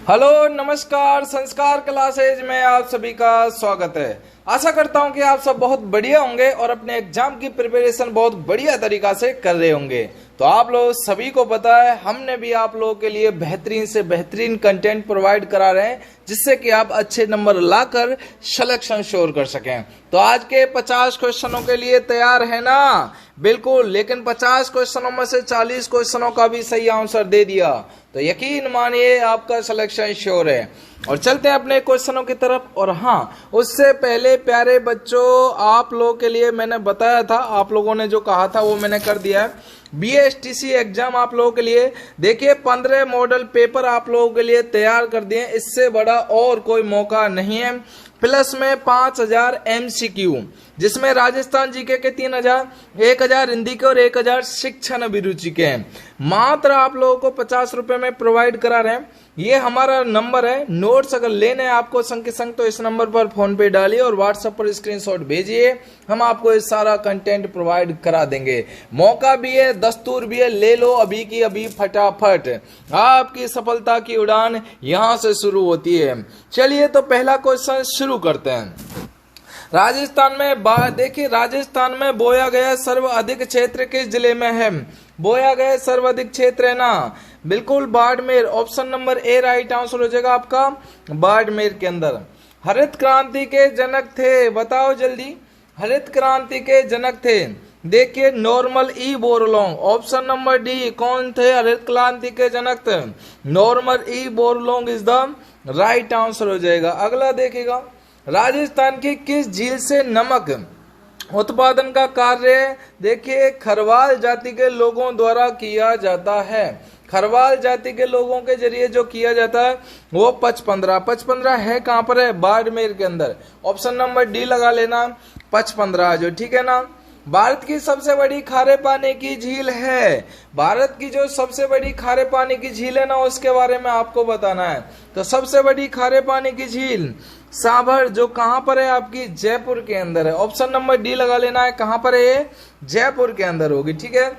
Hello नमस्कार, संस्कार classes में आप सभी का स्वागत है। आशा करता हूं कि आप सब बहुत बढ़िया होंगे और अपने एग्जाम की प्रिपरेशन बहुत बढ़िया तरीका से कर रहे होंगे। तो आप लोग सभी को पता है, हमने भी आप लोगों के लिए बेहतरीन से बेहतरीन कंटेंट प्रोवाइड करा रहे हैं जिससे कि आप अच्छे नंबर लाकर सिलेक्शन श्योर कर सकें। तो आज के 50 क्वेश्चनों के लिए तैयार है ना? बिल्कुल। लेकिन 50 क्वेश्चनों में से 40 क्वेश्चनों का भी सही आंसर दे दिया तो यकीन मानिए आपका सिलेक्शन श्योर है। और चलते हैं अपने क्वेश्चनों की तरफ। और हाँ, उससे पहले प्यारे बच्चों, आप लोगों के लिए मैंने बताया था, आप लोगों ने जो कहा था वो मैंने कर दिया है। BSTC एग्जाम आप लोगों के लिए देखिए 15 मॉडल पेपर आप लोगों के लिए तैयार कर दिए। इससे बड़ा और कोई मौका नहीं है। प्लस में 5000 MCQ, जिसमें राजस्थान जीके के 3000, 1000 हिंदी के और 1000 शिक्षण अभिरुचि के हैं। मात्र आप लोगों को 50 रुपए में प्रोवाइड करा रहे हैं। ये हमारा नंबर है। नोट्स अगर लेने हैं आपको संग के संग तो इस नंबर पर फोन पे डालिए और व्हाट्सएप पर स्क्रीनशॉट भेजिए। हम आपको ये सारा कंटेंट प्रोवाइड करा देंगे। मौका भी है, दस्तूर भी है, ले लो अभी की अभी फटाफट। आपकी सफलता की उड़ान यहां से शुरू होती है। चलिए तो पहला क्वेश्चन शुरू करते हैं। राजस्थान में देखिए, राजस्थान में बोया गया सर्वाधिक क्षेत्र किस जिले में है? बोया गया सर्वाधिक क्षेत्र है ना, बिल्कुल Barmer. Option number A right answer हो जाएगा आपका, बाड़मेर के अंदर। हरित क्रांति के जनक थे, बताओ जल्दी। हरित क्रांति के जनक थे, देखिए Norman E Borlaug. Option number D, कौन थे हरित क्रांति के जनक थे? Norman E Borlaug is the right answer हो जाएगा। अगला देखिएगा, राजस्थान की किस झील से नमक उत्पादन का कार्य देखिए खरवाल जाति के लोगों द्वारा किया जाता है। खरवाल जाति के लोगों के जरिए जो किया जाता है वो 55 है। कहां पर है? बाड़मेर के अंदर। ऑप्शन नंबर डी लगा लेना, 55 जो, ठीक है ना। भारत की सबसे बड़ी खारे पानी की झील है। भारत की जो सबसे बड़ी खारे पानी की झील है ना, उसके बारे में आपको बताना है। तो सबसे बड़ी खारे पानी की झील सांभर, जो कहां पर है? आपकी जयपुर के अंदर है। ऑप्शन नंबर डी लगा लेना है। कहां पर है? जयपुर के अंदर होगी, ठीक है।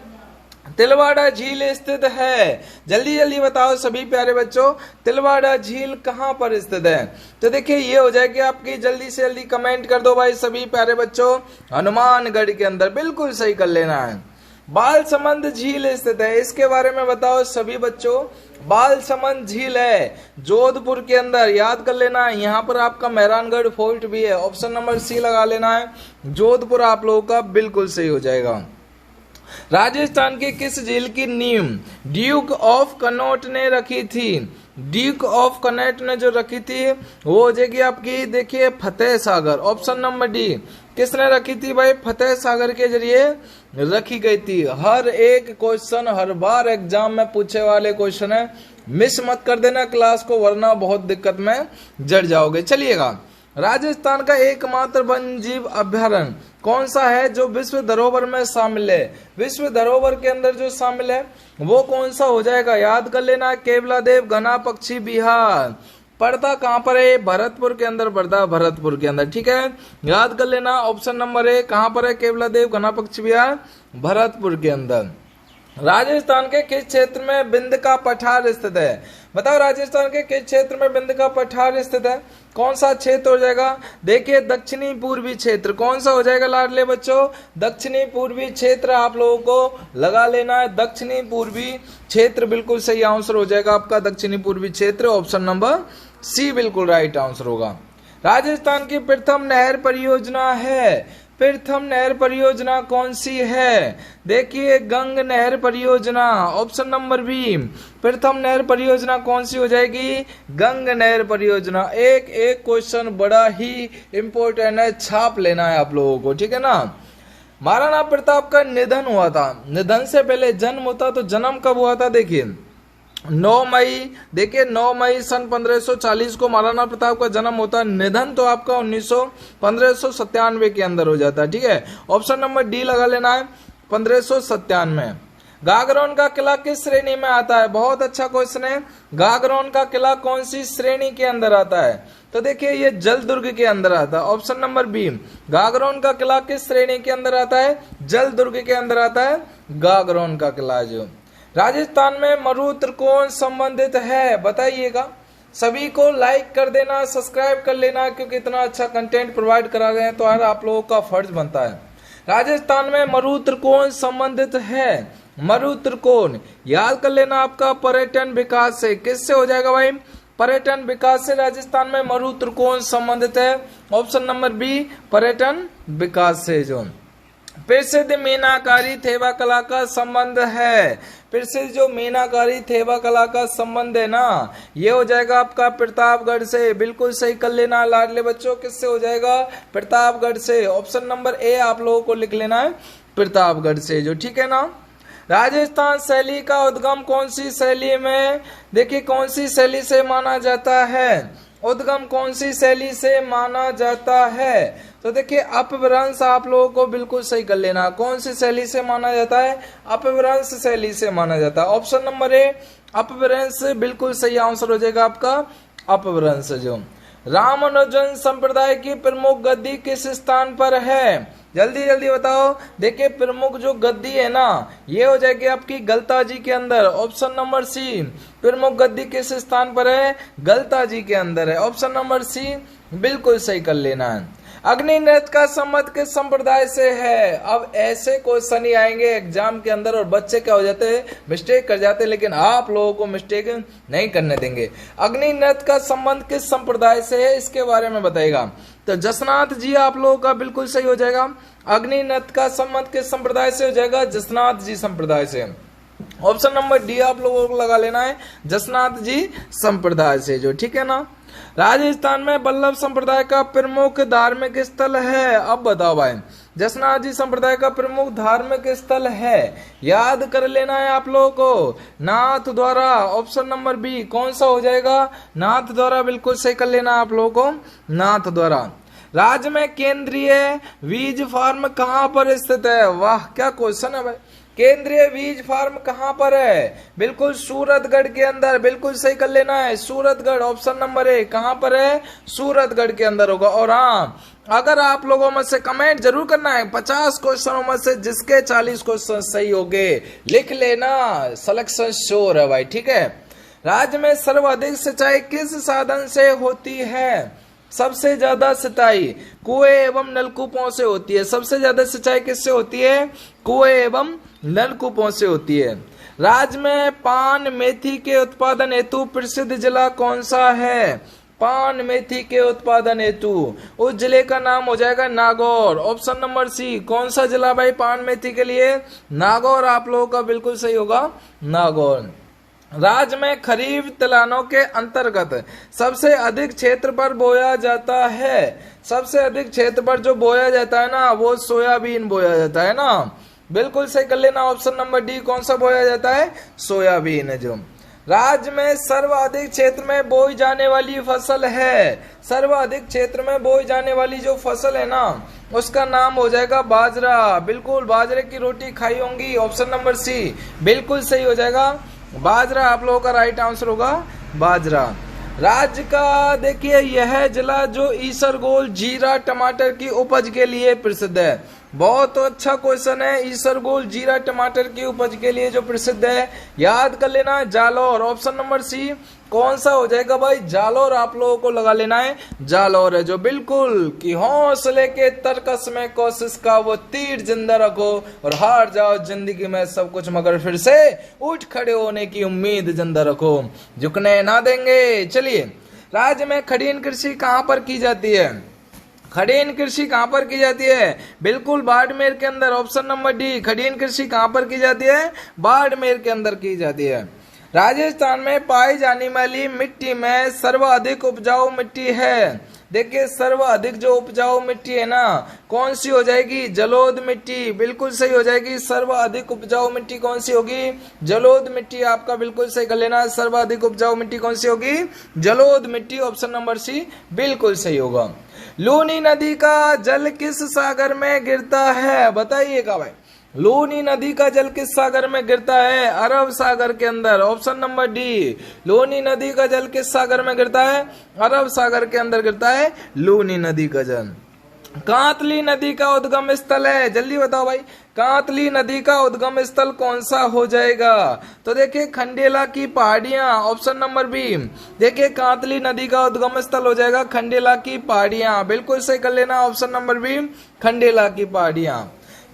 तिलवाड़ा झील स्थित है, जल्दी जल्दी बताओ सभी प्यारे बच्चों, तिलवाड़ा झील कहां पर स्थित है? तो देखिए ये हो जाएगी आपकी, जल्दी से जल्दी कमेंट कर दो भाई सभी प्यारे बच्चों। हनुमानगढ़ के अंदर, बिल्कुल सही कर लेना है। बालसमंद झील स्थित है, इसके बारे में बताओ सभी बच्चों। बालसमंद झील है जोधपुर के अंदर, याद कर लेना है। यहाँ पर आपका मेहरानगढ़ फोर्ट भी है। ऑप्शन नंबर सी लगा लेना है, जोधपुर आप लोगों का बिल्कुल सही हो जाएगा। राजस्थान की किस झील की नींव ड्यूक ऑफ कनॉट ने रखी थी? ड्यूक ऑफ कनॉट ने जो रखी थी वो हो जाएगी आपकी, देखिए Fateh Sagar. Option number D, किसने रखी थी भाई? फतेह सागर के जरिए रखी गई थी। हर एक क्वेश्चन हर बार एग्जाम में पूछे वाले क्वेश्चन है, मिस मत कर देना क्लास को, वरना बहुत दिक्कत में जड़ जाओगे। चलिएगा, राजस्थान का एकमात्र वन्य जीव अभ्यारण्य कौन सा है जो विश्व धरोहर में शामिल है? विश्व धरोहर के अंदर जो शामिल है वो कौन सा हो जाएगा? याद कर लेना, केवलादेव घना पक्षी विहार। पड़ता कहां पर है? भरतपुर के अंदर पड़ता, भरतपुर के अंदर, ठीक है। याद कर लेना, ऑप्शन नंबर ए कहां पर है? केवलादेव घना पक्षी विहार, भरतपुर के अंदर। राजस्थान के किस क्षेत्र में बिंद का पठार स्थित है? बताओ राजस्थान के किस क्षेत्र में बिंद का पठार स्थित है? कौन सा क्षेत्र हो जाएगा? देखिए दक्षिणी पूर्वी क्षेत्र। कौन सा हो जाएगा लाडले बच्चों? दक्षिणी पूर्वी क्षेत्र आप लोगों को लगा लेना है। दक्षिणी पूर्वी क्षेत्र बिल्कुल सही आंसर हो जाएगा आपका, दक्षिणी पूर्वी क्षेत्र। ऑप्शन नंबर सी बिल्कुल राइट आंसर होगा। राजस्थान की प्रथम नहर परियोजना है, प्रथम नहर परियोजना कौन सी है? देखिए गंग नहर परियोजना। ऑप्शन नंबर बी, प्रथम नहर परियोजना कौन सी हो जाएगी? गंग नहर परियोजना। एक एक क्वेश्चन बड़ा ही इंपॉर्टेंट है, छाप लेना है आप लोगों को, ठीक है ना। महाराणा प्रताप का निधन हुआ था, निधन से पहले जन्म होता, तो जन्म कब हुआ था? देखिए 9 मई, देखिए 9 मई सन 1540 को महाराणा प्रताप का जन्म होता है। निधन तो आपका 1597 के अंदर हो जाता है, ठीक है। ऑप्शन नंबर डी लगा लेना है, 1597। गागरोन का किला किस श्रेणी में आता है? बहुत अच्छा क्वेश्चन है। गागरोन का किला कौन सी श्रेणी के अंदर आता है? तो देखिए ये जल दुर्ग के अंदर आता है। ऑप्शन नंबर बी, गागरोन का किला किस श्रेणी के अंदर आता है? जल दुर्ग के अंदर आता है गागरोन का किला। जो राजस्थान में मरु त्रिकोण संबंधित है, बताइएगा। सभी को लाइक कर देना, सब्सक्राइब कर लेना, क्योंकि इतना अच्छा कंटेंट प्रोवाइड करा रहे हैं तो यार आप लोगों का फर्ज बनता है। राजस्थान में मरु त्रिकोण संबंधित है। मरु त्रिकोण याद कर लेना आपका पर्यटन विकास से। किससे हो जाएगा भाई? पर्यटन विकास से राजस्थान में मरु त्रिकोण संबंधित है। ऑप्शन नंबर बी पर्यटन विकास से। जो प्रसिद्ध मीनाकारी थेवा कला का संबंध है, प्रसिद्ध जो मीनाकारी थेवा कला का संबंध है ना, ये हो जाएगा आपका प्रतापगढ़ से। बिल्कुल सही कर लेना लाडले बच्चों, किससे हो जाएगा? प्रतापगढ़ से। ऑप्शन नंबर ए आप लोगों को लिख लेना है, प्रतापगढ़ से। जो ठीक है ना। राजस्थान शैली का उद्गम कौन सी शैली में, देखिए कौन सी शैली से माना जाता है? उद्गम कौन सी शैली से माना जाता है? तो देखिए अपभ्रंश आप लोगों को बिल्कुल सही कर लेना। कौन सी शैली से माना जाता है? अपभ्रंश शैली से माना जाता है। ऑप्शन नंबर ए अपभ्रंश बिल्कुल सही आंसर हो जाएगा आपका अपभ्रंश। जो रामानुजन संप्रदाय की प्रमुख गद्दी किस स्थान पर है? जल्दी जल्दी बताओ। देखिए प्रमुख जो गद्दी है ना, ये हो जाएगी आपकी गलता जी के अंदर। ऑप्शन नंबर सी प्रमुख गद्दी किस स्थान पर है? गलता जी के अंदर है। ऑप्शन नंबर सी बिल्कुल सही कर लेना है। अग्नि नृत्य का संबंध किस संप्रदाय से है? अब ऐसे क्वेश्चन ही आएंगे एग्जाम के अंदर और बच्चे क्या हो जाते हैं? मिस्टेक कर जाते हैं, लेकिन आप लोगों को मिस्टेक नहीं करने देंगे। अग्नि नृत्य का संबंध किस संप्रदाय से है, इसके बारे में बताएगा। तो जसनाथ जी आप लोगों का बिल्कुल सही हो जाएगा। अग्नि नृत्य का संबंध किस संप्रदाय से हो जाएगा? जसनाथ जी संप्रदाय से। ऑप्शन नंबर डी आप लोगों को लगा लेना है, जसनाथ जी संप्रदाय से। जो ठीक है ना। राजस्थान में वल्लभ संप्रदाय का प्रमुख धार्मिक स्थल है। अब बताओ भाई, जसनाथ जी संप्रदाय का प्रमुख धार्मिक स्थल है, याद कर लेना है आप लोगों को, नाथ द्वारा। ऑप्शन नंबर बी कौन सा हो जाएगा? नाथ द्वारा। बिल्कुल सही कर लेना आप लोगों को, नाथ द्वारा। राज्य में केंद्रीय बीज फार्म कहाँ पर स्थित है? वाह क्या क्वेश्चन है भाई। केंद्रीय बीज फार्म कहाँ पर है? बिल्कुल सूरतगढ़ के अंदर। बिल्कुल सही कर लेना है, सूरतगढ़। ऑप्शन नंबर ए कहाँ पर है? सूरतगढ़ के अंदर होगा। और हाँ, अगर आप लोगों में से कमेंट जरूर करना है, 50 क्वेश्चनों में से जिसके 40 क्वेश्चन सही होंगे लिख लेना, सिलेक्शन श्योर है भाई। ठीक है। राज्य में सर्वाधिक सिंचाई किस साधन से होती है? सबसे ज्यादा सिंचाई कुएं एवं नलकूपों से होती है। सबसे ज्यादा सिंचाई किससे होती है? कुएं एवं नलकूपों से होती है। राज्य में पान मेथी के उत्पादन हेतु प्रसिद्ध जिला कौन सा है? पान मेथी के उत्पादन हेतु उस जिले का नाम हो जाएगा नागौर। ऑप्शन नंबर सी कौन सा जिला भाई पान मेथी के लिए? नागौर आप लोगों का बिल्कुल सही होगा, नागौर। राज्य में खरीफ तिलहनों के अंतर्गत सबसे अधिक क्षेत्र पर बोया जाता है। सबसे अधिक क्षेत्र पर जो बोया जाता है ना, वो सोयाबीन बोया जाता है ना। बिल्कुल सही कर लेना। ऑप्शन नंबर डी कौन सा बोया जाता है? सोयाबीन है। जो राज्य में सर्वाधिक क्षेत्र में बोई जाने वाली फसल है, सर्वाधिक क्षेत्र में बोई जाने वाली जो फसल है ना, उसका नाम हो जाएगा बाजरा। बिल्कुल बाजरे की रोटी खाई होंगी। ऑप्शन नंबर सी बिल्कुल सही हो जाएगा, बाजरा आप लोगों का राइट आंसर होगा, बाजरा। राज्य का देखिए यह जिला जो ईसरगोल जीरा टमाटर की उपज के लिए प्रसिद्ध है। बहुत अच्छा क्वेश्चन है। ईसरगोल जीरा टमाटर की उपज के लिए जो प्रसिद्ध है, याद कर लेना है जालौर। ऑप्शन नंबर सी कौन सा हो जाएगा भाई? जालौर आप लोगों को लगा लेना है, जालौर है। जो बिल्कुल कि हौसले के तरकस में कोशिश का वो तीर जिंदा रखो और हार जाओ जिंदगी में सब कुछ, मगर फिर से उठ खड़े होने की उम्मीद जिंदा रखो, झुकने ना देंगे। चलिए, राज्य में खड़ीन कृषि कहाँ पर की जाती है? खड़ीन कृषि कहाँ पर की जाती है? बिल्कुल बाड़मेर के अंदर। ऑप्शन नंबर डी खड़ीन कृषि कहाँ पर की जाती है? बाड़मेर के अंदर की जाती है। राजस्थान में पाई जाने वाली मिट्टी में सर्वाधिक उपजाऊ मिट्टी है। देखिए सर्वाधिक जो उपजाऊ मिट्टी है ना, कौन सी हो जाएगी? जलोद मिट्टी। बिल्कुल सही हो जाएगी। सर्वाधिक उपजाऊ मिट्टी कौन सी होगी? जलोद मिट्टी। आपका बिल्कुल सही कर लेना। सर्वाधिक उपजाऊ मिट्टी कौन सी होगी? जलोद मिट्टी। ऑप्शन नंबर सी बिल्कुल सही होगा। लूनी नदी का जल किस सागर में गिरता है? बताइएगा भाई, लूनी नदी का जल किस सागर में गिरता है? अरब सागर के अंदर। ऑप्शन नंबर डी लूनी नदी का जल किस सागर में गिरता है? अरब सागर के अंदर गिरता है लूनी नदी का जल। कांतली नदी का उद्गम स्थल है, जल्दी बताओ भाई, कांतली नदी का उद्गम स्थल कौन सा हो जाएगा? तो देखिए खंडेला की पहाड़ियां, ऑप्शन नंबर बी। देखिए कांतली नदी का उद्गम स्थल हो जाएगा खंडेला की पहाड़ियां, बिल्कुल सही कर लेना, ऑप्शन नंबर बी खंडेला की पहाड़ियां।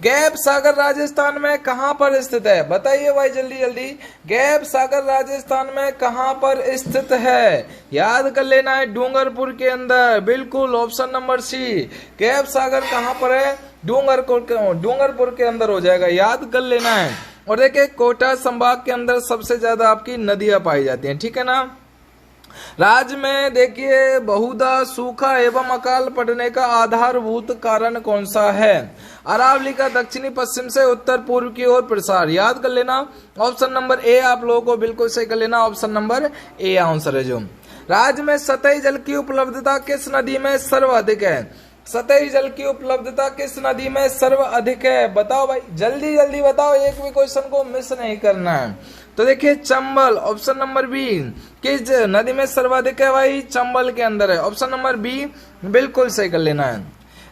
गैप सागर राजस्थान में कहां पर स्थित है? बताइए भाई जल्दी जल्दी, गैप सागर राजस्थान में कहां पर स्थित है? याद कर लेना है, डूंगरपुर के अंदर, बिल्कुल ऑप्शन नंबर सी। गैप सागर कहां पर है? डूंगरपुर के अंदर हो जाएगा, याद कर लेना है। और देखिए कोटा संभाग के अंदर सबसे ज्यादा आपकी नदियां पाई जाती हैं, ठीक है ना। राज्य में देखिए बहुधा सूखा एवं अकाल पड़ने का आधारभूत कारण कौन सा है? अरावली का दक्षिणी पश्चिम से उत्तर पूर्व की ओर प्रसार, याद कर लेना, ऑप्शन नंबर ए आप लोगों को बिल्कुल सही कर लेना, ऑप्शन नंबर ए आंसर है जो। राज्य में सतही जल की उपलब्धता किस नदी में सर्वाधिक है? सतही जल की उपलब्धता किस नदी में सर्वाधिक है? बताओ भाई जल्दी जल्दी बताओ, एक भी क्वेश्चन को मिस नहीं करना है। तो देखिए चंबल, ऑप्शन नंबर बी। किस नदी में सर्वाधिक है भाई? चंबल के अंदर है, ऑप्शन नंबर बी बिल्कुल सही कर लेना है।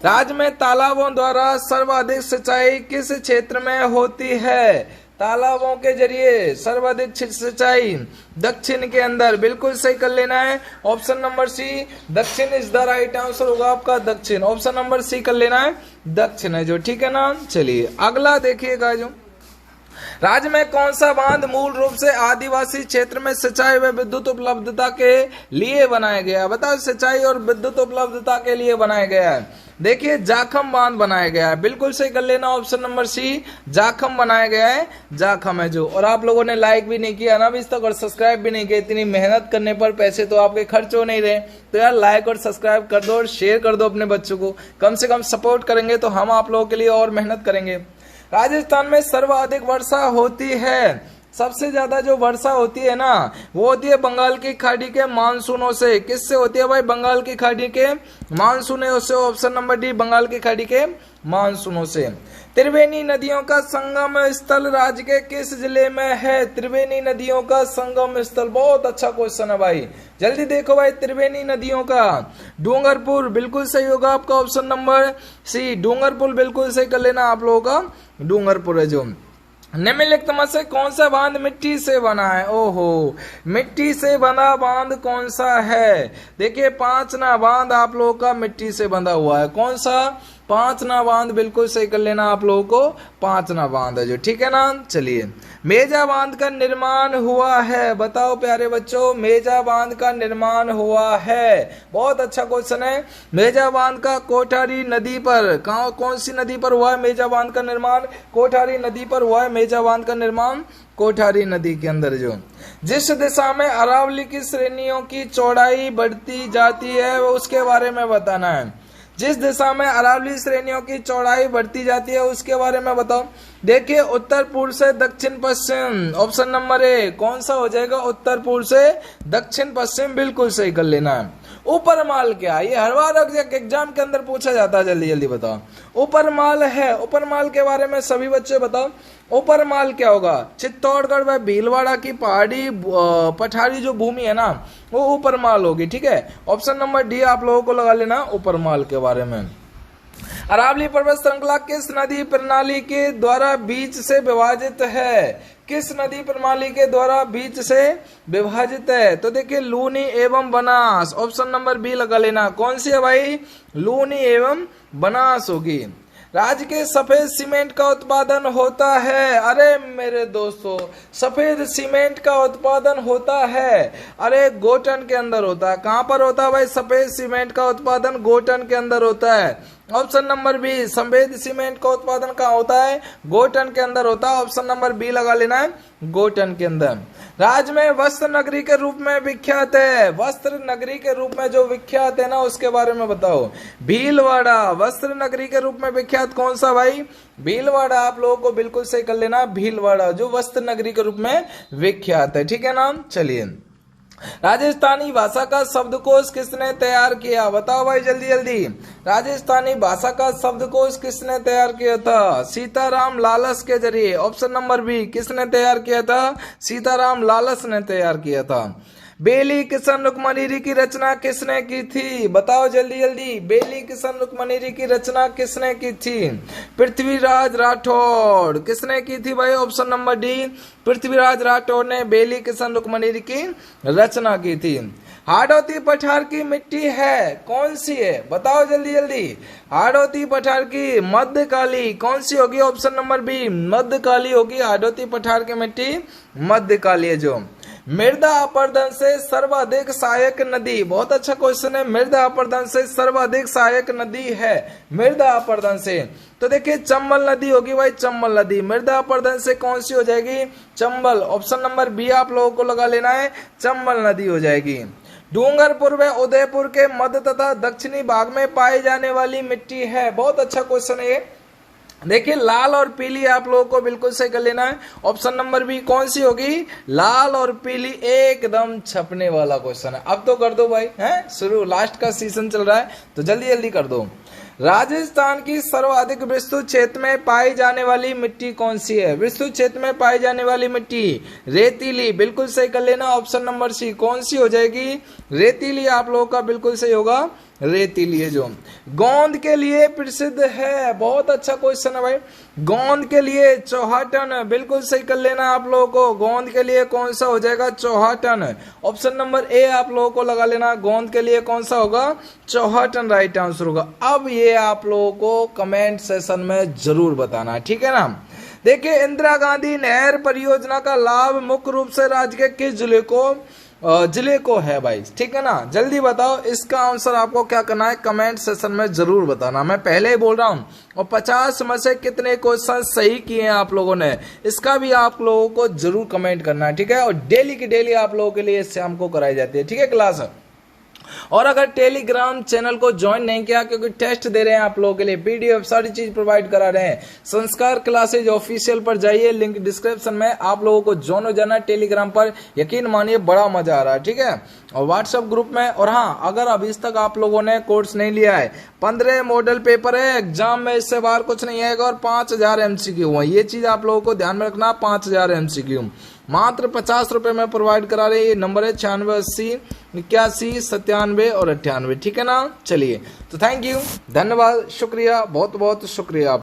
राज्य में तालाबों द्वारा सर्वाधिक सिंचाई किस क्षेत्र में होती है? तालाबों के जरिए सर्वाधिक सिंचाई दक्षिण के अंदर, बिल्कुल सही कर लेना है, ऑप्शन नंबर सी दक्षिण इज द राइट आंसर होगा आपका, दक्षिण, ऑप्शन नंबर सी कर लेना है, दक्षिण है जो, ठीक है ना। चलिए अगला देखिएगा जो, राज्य में कौन सा बांध मूल रूप से आदिवासी क्षेत्र में सिंचाई व विद्युत उपलब्धता के लिए बनाया गया? बताओ सिंचाई और विद्युत उपलब्धता के लिए बनाया गया है। देखिए जाखम बांध बनाया गया है, बिल्कुल सही कर लेना, ऑप्शन नंबर सी जाखम बनाया गया है, जाखम है जो। और आप लोगों ने लाइक भी नहीं किया ना अभी तक और सब्सक्राइब भी नहीं किया, इतनी मेहनत करने पर पैसे तो आपके खर्च हो नहीं रहे, तो यार लाइक और सब्सक्राइब कर दो और शेयर कर दो अपने बच्चों को, कम से कम सपोर्ट करेंगे तो हम आप लोगों के लिए और मेहनत करेंगे। राजस्थान में सर्वाधिक वर्षा होती है, सबसे ज्यादा जो वर्षा होती है ना वो होती है बंगाल की खाड़ी के मानसूनों से। किससे होती है भाई? बंगाल की खाड़ी के मानसूनों से, ऑप्शन नंबर डी बंगाल की खाड़ी के मानसूनों से। त्रिवेणी नदियों का संगम स्थल राज्य के किस जिले में है? त्रिवेणी नदियों का संगम स्थल, बहुत अच्छा क्वेश्चन है भाई, जल्दी देखो भाई, त्रिवेणी नदियों का डूंगरपुर, बिल्कुल सही होगा आपका, ऑप्शन नंबर सी डूंगरपुर, बिल्कुल सही कर लेना आप लोगों का, डूंगरपुर है जो। निम्नलिखित में से कौन सा बांध मिट्टी से बना है? ओहो, मिट्टी से बना बांध कौन सा है? देखिए पांचना बांध आप लोगों का मिट्टी से बंधा हुआ है, कौन सा? पांचना बांध, बिल्कुल सही कर लेना आप लोगों को, पांचना बांध है जो, ठीक है ना। चलिए मेजा बांध का निर्माण हुआ है, बताओ प्यारे बच्चों, मेजा बांध का निर्माण हुआ है, बहुत अच्छा क्वेश्चन है। मेजा बांध का कोठारी नदी पर, कौन सी नदी पर हुआ है मेजा बांध का निर्माण? कोठारी नदी पर हुआ है मेजा बांध का निर्माण, कोठारी नदी के अंदर जो। जिस दिशा में अरावली की श्रेणियों की चौड़ाई बढ़ती जाती है वो उसके बारे में बताना है। जिस दिशा में अरावली श्रेणियों की चौड़ाई बढ़ती जाती है उसके बारे में बताओ। देखिए उत्तर पूर्व से दक्षिण पश्चिम, ऑप्शन नंबर ए, कौन सा हो जाएगा? उत्तर पूर्व से दक्षिण पश्चिम, बिल्कुल सही कर लेना है। ऊपर माल क्या? ये हर बार एग्जाम के अंदर पूछा जाता है, जल्दी जल्दी बताओ। ऊपर माल है, ऊपर माल के बारे में सभी बच्चे बताओ, ऊपर माल क्या होगा? चित्तौड़गढ़ व भीलवाड़ा की पहाड़ी पठारी जो भूमि है ना वो ऊपर माल होगी, ठीक है, ऑप्शन नंबर डी आप लोगों को लगा लेना ऊपर माल के बारे में। अरावली पर्वत श्रृंखला किस नदी प्रणाली के द्वारा बीच से विभाजित है? किस नदी प्रणाली के द्वारा बीच से विभाजित है? तो देखिए लूनी एवं बनास, ऑप्शन नंबर बी लगा लेना, कौन सी है भाई? लूनी एवं बनास होगी। राज्य के सफेद सीमेंट का उत्पादन होता है, अरे मेरे दोस्तों सफेद सीमेंट का उत्पादन होता है, अरे गोटन के अंदर होता है। कहां पर होता है भाई सफेद सीमेंट का उत्पादन? गोटन के अंदर होता है, ऑप्शन नंबर बी। सफेद सीमेंट का उत्पादन कहाँ होता है? गोटन के अंदर होता है, ऑप्शन नंबर बी लगा लेना है, गोटन के अंदर। राज्य में वस्त्र नगरी के रूप में विख्यात है, वस्त्र नगरी के रूप में जो विख्यात है ना उसके बारे में बताओ। भीलवाड़ा वस्त्र नगरी के रूप में विख्यात कौन सा भाई? भीलवाड़ा आप लोगों को बिल्कुल सही कर लेना, भीलवाड़ा जो वस्त्र नगरी के रूप में विख्यात है, ठीक है ना। चलिए राजस्थानी भाषा का शब्दकोश किसने तैयार किया? बताओ भाई जल्दी जल्दी, राजस्थानी भाषा का शब्दकोश किसने तैयार किया था? सीताराम लालस के जरिए, ऑप्शन नंबर बी। किसने तैयार किया था? सीताराम लालस ने तैयार किया था। बेली किशन रुक्मणीरी की रचना किसने की थी? बताओ जल्दी जल्दी, बेली किशन रुक्मणीरी की रचना किसने की थी? पृथ्वीराज राठौड़। किसने की थी भाई? Option number D, Prithviraj Rathore ने बेली किशन रुक्मणीरी की रचना की थी। हाड़ौती पठार की मिट्टी है कौन सी है? बताओ जल्दी जल्दी। हाड़ौती पठार की मध्यकाली कौन सी होगी? ऑप्शन नंबर बी, मध्यकाली होगी हाड़ौती पठार की मिट्टी, मध्यकाली है जो। मृदा अपर्दन से सर्वाधिक सहायक नदी, बहुत अच्छा क्वेश्चन है। मृदा अपर्दन से सर्वाधिक सहायक नदी है, मृदा अपर्दन से, तो देखिए चंबल नदी होगी भाई, चंबल नदी। मृदा अपर्दन से कौन सी हो जाएगी? चंबल। ऑप्शन नंबर बी आप लोगों को लगा लेना है, चंबल नदी हो जाएगी। डूंगरपुर व उदयपुर के मध्य तथा दक्षिणी भाग में पाई जाने वाली मिट्टी है, बहुत अच्छा क्वेश्चन है ये। देखिए लाल और पीली आप लोगों को बिल्कुल सही कर लेना है। ऑप्शन नंबर बी कौन सी होगी? लाल और पीली, एकदम छपने वाला क्वेश्चन है। अब तो कर दो भाई, हैं शुरू, लास्ट का सीजन चल रहा है तो जल्दी जल्दी कर दो। राजस्थान की सर्वाधिक विस्तृत क्षेत्र में पाई जाने वाली मिट्टी कौन सी है? विस्तृत क्षेत्र में पाई जाने वाली मिट्टी रेतीली, बिल्कुल सही कर लेना। ऑप्शन नंबर सी कौन सी हो जाएगी? रेतीली आप लोगों का बिल्कुल सही होगा, रेतीली है जो। गोंद के लिए प्रसिद्ध है, बहुत अच्छा क्वेश्चन है भाई। गोंद के लिए चौहाटन, बिल्कुल सही कर लेना आप लोगों को। गोंद के लिए कौन सा हो जाएगा? चौहाटन। ऑप्शन नंबर ए आप लोगों को लगा लेना, गोंद के लिए कौन सा होगा? चौहाटन राइट आंसर होगा। अब ये आप लोगों को कमेंट सेशन में जरूर बताना, ठीक है ना। देखिए इंदिरा गांधी नहर परियोजना का लाभ मुख्य रूप से राज्य के किस जिले को है भाई, ठीक है ना। जल्दी बताओ इसका आंसर आपको क्या करना है, कमेंट सेशन में जरूर बताना। मैं पहले ही बोल रहा हूं, और 50 में से कितने क्वेश्चन सही किए हैं आप लोगों ने, इसका भी आप लोगों को जरूर कमेंट करना है, ठीक है। और डेली की डेली आप लोगों के लिए शाम को कराई जाती है, ठीक है क्लास। और अगर टेलीग्राम चैनल को ज्वाइन नहीं किया, क्योंकि टेस्ट दे रहे हैं आप लोगों के लिए, पीडीएफ सारी चीज प्रोवाइड करा रहे हैं, संस्कार क्लासेज ऑफिशियल पर जाइए, लिंक डिस्क्रिप्शन में। आप लोगों को ज्वाइन हो जाना टेलीग्राम पर, यकीन मानिए बड़ा मजा आ रहा है, ठीक है। और व्हाट्सएप ग्रुप में। और हाँ, अगर अभी तक आप लोगों ने कोर्स नहीं लिया है, 15 मॉडल पेपर है, एग्जाम में इससे बाहर कुछ नहीं आएगा, और 5000 MCQ है, ये चीज आप लोगों को ध्यान में रखना। 5000 MCQ मात्र 50 रुपए में प्रोवाइड करा रहे हैं। ये नंबर है 9680 81 97 और 98, ठीक है ना। चलिए तो थैंक यू, धन्यवाद, शुक्रिया, बहुत बहुत शुक्रिया आप